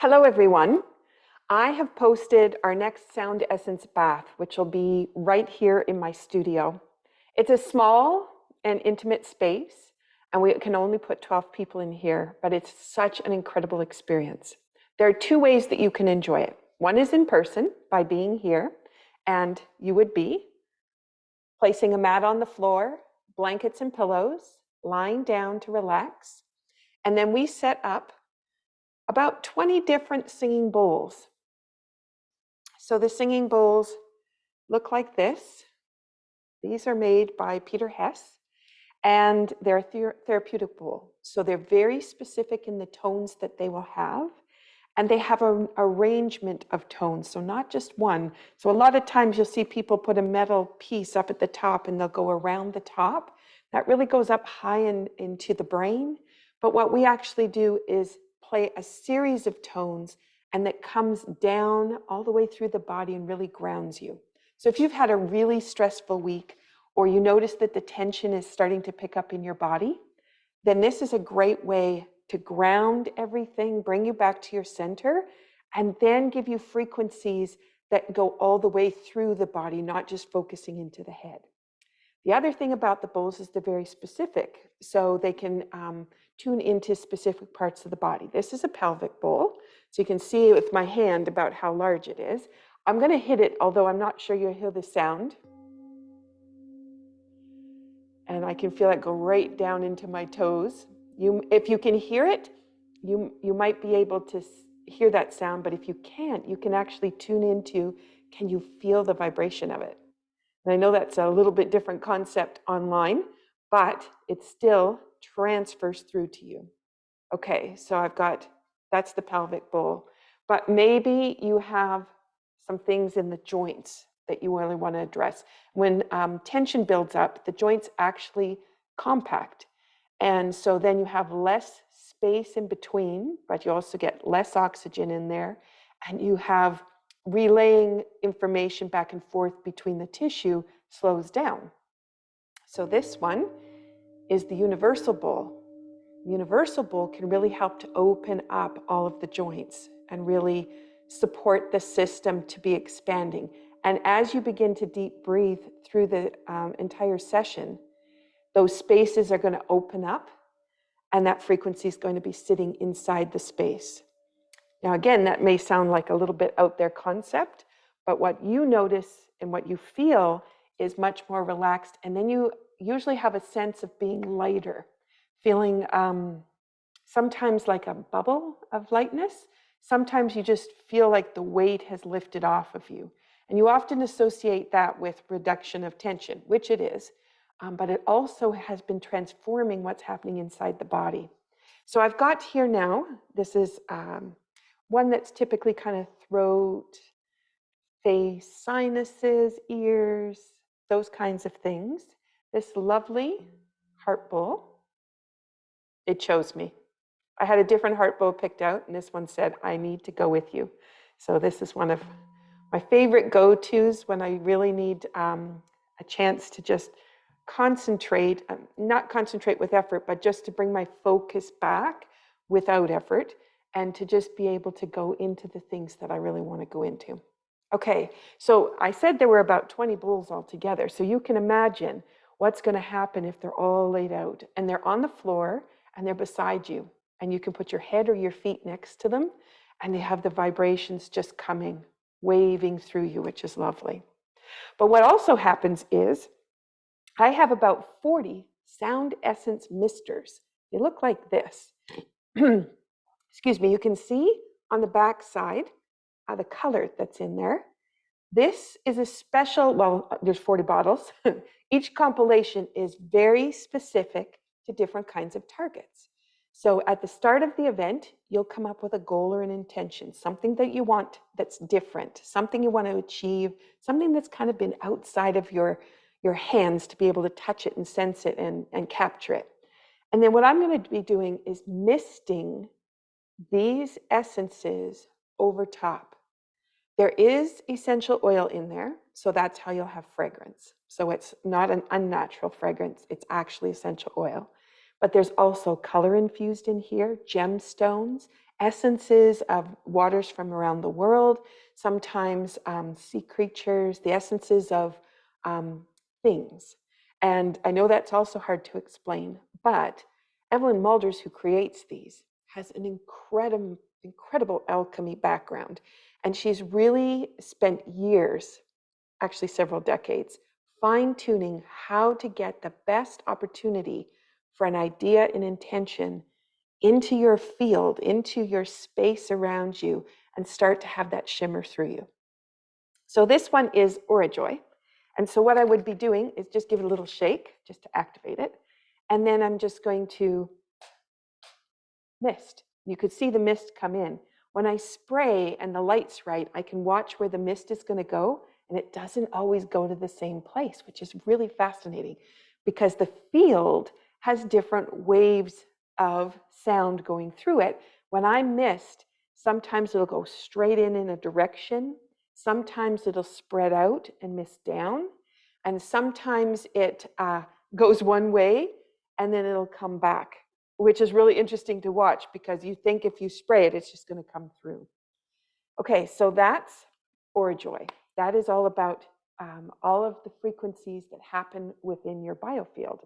Hello, everyone. I have posted our next Sound Essence bath, which will be right here in my studio. It's a small and intimate space, and we can only put 12 people in here, but it's such an incredible experience. There are two ways that you can enjoy it. One is in person by being here, and you would be placing a mat on the floor, blankets and pillows, lying down to relax, and then we set up about 20 different singing bowls. So the singing bowls look like this. These are made by Peter Hess, and they're a therapeutic bowl. So they're very specific in the tones that they will have, and they have an arrangement of tones, so not just one. So a lot of times you'll see people put a metal piece up at the top and they'll go around the top. That really goes up high into the brain. But what we actually do is play a series of tones, and that comes down all the way through the body and really grounds you. So if you've had a really stressful week, or you notice that the tension is starting to pick up in your body, then this is a great way to ground everything, bring you back to your center, and then give you frequencies that go all the way through the body, not just focusing into the head. The other thing about the bowls is they're very specific, so they can tune into specific parts of the body. This is a pelvic bowl, so you can see with my hand about how large it is. I'm going to hit it, although I'm not sure you'll hear the sound. And I can feel it go right down into my toes. If you can hear it, you might be able to hear that sound, but if you can't, you can actually tune into, can you feel the vibration of it? And I know that's a little bit different concept online, but it still transfers through to you. Okay, so that's the pelvic bowl. But maybe you have some things in the joints that you really want to address. When tension builds up, the joints actually compact. And so then you have less space in between, but you also get less oxygen in there. And you have relaying information back and forth between the tissue slows down. So this one is the universal bowl. The universal bowl can really help to open up all of the joints and really support the system to be expanding. And as you begin to deep breathe through the entire session, those spaces are going to open up, and that frequency is going to be sitting inside the space. Now, again, that may sound like a little bit out there concept, but what you notice and what you feel is much more relaxed. And then you usually have a sense of being lighter, feeling sometimes like a bubble of lightness. Sometimes you just feel like the weight has lifted off of you. And you often associate that with reduction of tension, which it is, but it also has been transforming what's happening inside the body. So I've got here now, this is one that's typically kind of throat, face, sinuses, ears, those kinds of things. This lovely heart bowl, it chose me. I had a different heart bowl picked out, and this one said, I need to go with you. So this is one of my favorite go-tos when I really need a chance to just concentrate, not concentrate with effort, but just to bring my focus back without effort, and to just be able to go into the things that I really want to go into. Okay, so I said there were about 20 bowls altogether, so you can imagine what's going to happen if they're all laid out, and they're on the floor, and they're beside you, and you can put your head or your feet next to them, and they have the vibrations just coming, waving through you, which is lovely. But what also happens is I have about 40 Sound Essence misters. They look like this. Excuse me, you can see on the back side the color that's in there. This is a special, well, there's 40 bottles. Each compilation is very specific to different kinds of targets. So at the start of the event, you'll come up with a goal or an intention, something that you want that's different, something you want to achieve, something that's kind of been outside of your hands to be able to touch it and sense it and capture it. And then what I'm going to be doing is misting these essences over top. There is essential oil in there, so that's how you'll have fragrance. So it's not an unnatural fragrance, it's actually essential oil. But there's also color infused in here, gemstones, essences of waters from around the world, sometimes sea creatures, the essences of things. And I know that's also hard to explain, but Evelyn Mulders, who creates these, has an incredible alchemy background. And she's really spent years, actually several decades, fine-tuning how to get the best opportunity for an idea and intention into your field, into your space around you, and start to have that shimmer through you. So this one is Aura Joy. And so what I would be doing is just give it a little shake just to activate it. And then I'm just going to mist. You could see the mist come in. When I spray and the light's right, I can watch where the mist is going to go, and it doesn't always go to the same place, which is really fascinating because the field has different waves of sound going through it. When I mist, sometimes it'll go straight in a direction, sometimes it'll spread out and mist down, and sometimes it goes one way and then it'll come back, which is really interesting to watch because you think if you spray it, it's just going to come through. Okay, so that's Aura Joy. That is all about all of the frequencies that happen within your biofield.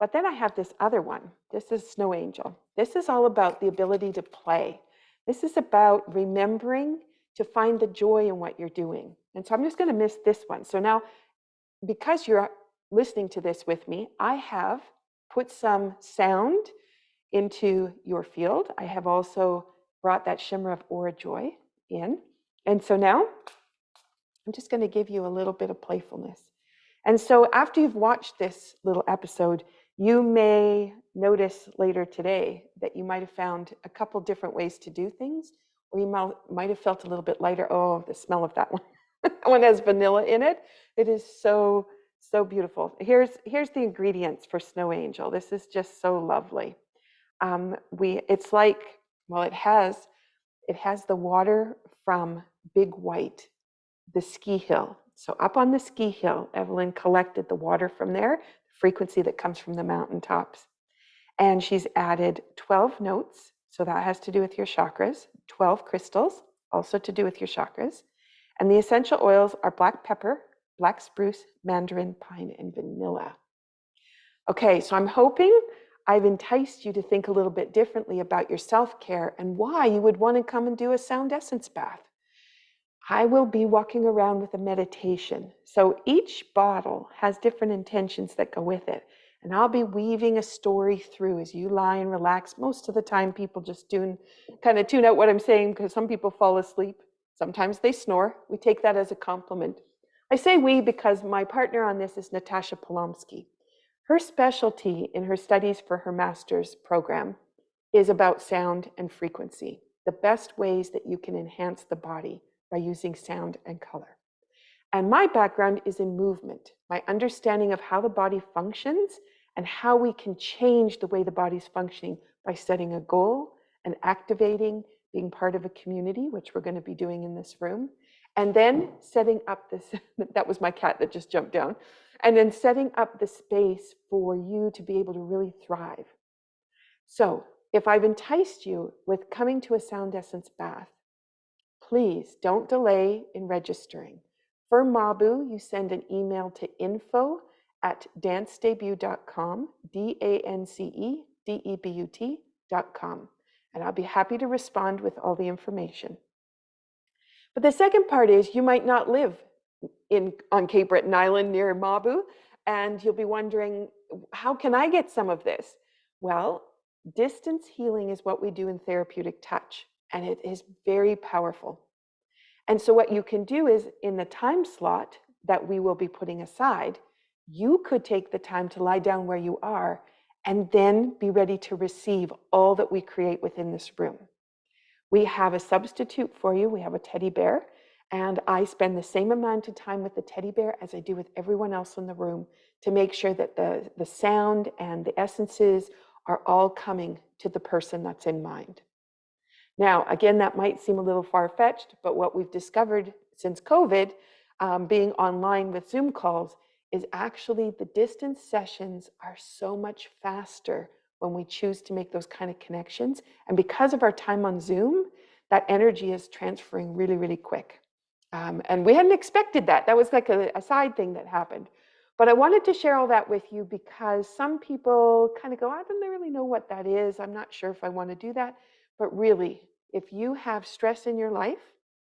But then I have this other one. This is Snow Angel. This is all about the ability to play. This is about remembering to find the joy in what you're doing. And so I'm just going to miss this one. So now, because you're listening to this with me, I have put some sound into your field. I have also brought that shimmer of Aura Joy in. And so now I'm just going to give you a little bit of playfulness. And so after you've watched this little episode, you may notice later today that you might have found a couple different ways to do things, or you might have felt a little bit lighter. Oh, the smell of that one. That one has vanilla in it. It is so, so beautiful. Here's the ingredients for Snow Angel. This is just so lovely. It's like, well, it has the water from Big White, the ski hill. So up on the ski hill, Evelyn collected the water from there, the frequency that comes from the mountaintops. And she's added 12 notes, so that has to do with your chakras, 12 crystals, also to do with your chakras. And the essential oils are black pepper, black spruce, mandarin, pine, and vanilla. Okay, so I'm hoping I've enticed you to think a little bit differently about your self-care and why you would want to come and do a sound essence bath. I will be walking around with a meditation. So each bottle has different intentions that go with it. And I'll be weaving a story through as you lie and relax. Most of the time, people just kind of tune out what I'm saying because some people fall asleep. Sometimes they snore. We take that as a compliment. I say we because my partner on this is Natasha Polomsky. Her specialty in her studies for her master's program is about sound and frequency, the best ways that you can enhance the body by using sound and color. And my background is in movement, my understanding of how the body functions and how we can change the way the body's functioning by setting a goal and activating, being part of a community, which we're going to be doing in this room, and then setting up this, that was my cat that just jumped down, and then setting up the space for you to be able to really thrive. So if I've enticed you with coming to a sound essence bath, please don't delay in registering. For Mabu, you send an email to info@dancedebut.com, dancedebut.com, and I'll be happy to respond with all the information. But the second part is you might not live on Cape Breton Island near Mabu, and you'll be wondering, how can I get some of this? Well, distance healing is what we do in therapeutic touch, and it is very powerful. And so what you can do is in the time slot that we will be putting aside, you could take the time to lie down where you are and then be ready to receive all that we create within this room. We have a substitute for you. We have a teddy bear, and I spend the same amount of time with the teddy bear as I do with everyone else in the room to make sure that the sound and the essences are all coming to the person that's in mind. Now, again, that might seem a little far-fetched, but what we've discovered since COVID, being online with Zoom calls, is actually the distance sessions are so much faster when we choose to make those kind of connections. And because of our time on Zoom, that energy is transferring really, really quick. And we hadn't expected that. That was like a side thing that happened. But I wanted to share all that with you because some people kind of go, I don't really know what that is. I'm not sure if I want to do that. But really, if you have stress in your life,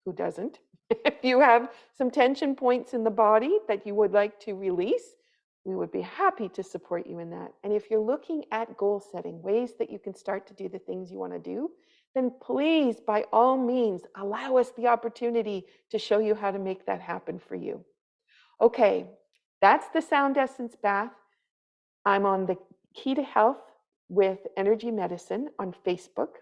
who doesn't? If you have some tension points in the body that you would like to release, we would be happy to support you in that. And if you're looking at goal setting, ways that you can start to do the things you want to do, then please, by all means, allow us the opportunity to show you how to make that happen for you. Okay, that's the Sound Essence Bath. I'm on the Key to Health with Energy Medicine on Facebook,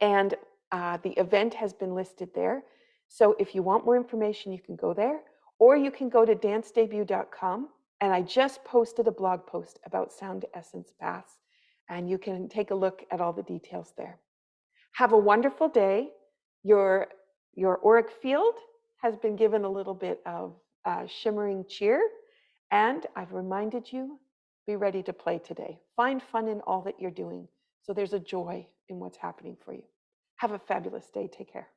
and the event has been listed there. So if you want more information, you can go there, or you can go to dancedebut.com, and I just posted a blog post about Sound Essence Baths, and you can take a look at all the details there. Have a wonderful day. Your auric field has been given a little bit of shimmering cheer, and I've reminded you, be ready to play today. Find fun in all that you're doing, so there's a joy in what's happening for you. Have a fabulous day. Take care.